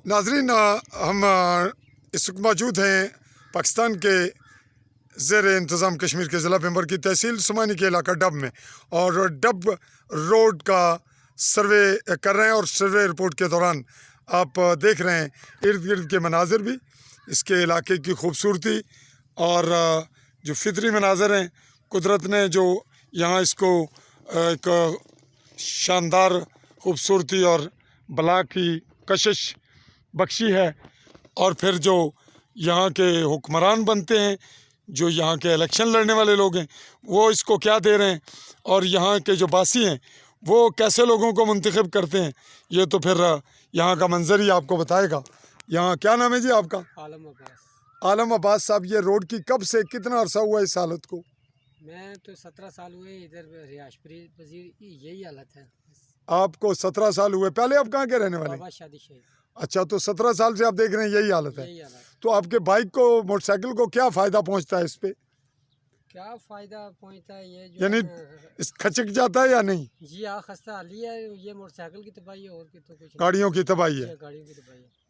ناظرین ہم اس وقت موجود ہیں پاکستان کے زیر انتظام کشمیر کے ضلع پیمبر کی تحصیل سمانی کے علاقہ ڈب میں، اور ڈب روڈ کا سروے کر رہے ہیں، اور سروے رپورٹ کے دوران آپ دیکھ رہے ہیں ارد گرد کے مناظر بھی، اس کے علاقے کی خوبصورتی اور جو فطری مناظر ہیں، قدرت نے جو یہاں اس کو ایک شاندار خوبصورتی اور بلا کی کشش بخشی ہے۔ اور پھر جو یہاں کے حکمران بنتے ہیں، جو یہاں کے الیکشن لڑنے والے لوگ ہیں، وہ اس کو کیا دے رہے ہیں، اور یہاں کے جو باسی ہیں وہ کیسے لوگوں کو منتخب کرتے ہیں، یہ تو پھر یہاں کا منظر ہی آپ کو بتائے گا۔ یہاں کیا نام ہے جی آپ کا؟ عالم عباس۔ عالم عباس صاحب، یہ روڈ کی کب سے کتنا عرصہ ہوا اس حالت کو؟ میں تو 17 سال ہوئے ادھر رہائش پذیر، یہی حالت ہے۔ آپ کو 17 سال ہوئے؟ پہلے آپ کہاں کے رہنے والے ہیں؟ بابا شادی شہید۔ اچھا، تو 17 سال سے آپ دیکھ رہے ہیں یہی حالت ہے۔ یہی حالت۔ تو آپ کے بائک کو، موٹر سائیکل کو کیا فائدہ پہنچتا ہے اس پہ؟ کیا فائدہ پہنچتا ہے یہ جو یعنی اس کھچک جاتا ہے یا نہیں؟ جی خستہ حالی ہے، یہ موٹر سائیکل کی تباہی ہے، اور کی تو کچھ نہیں۔ گاڑیوں کی تباہی ہے۔ گاڑیوں کی تباہی ہے۔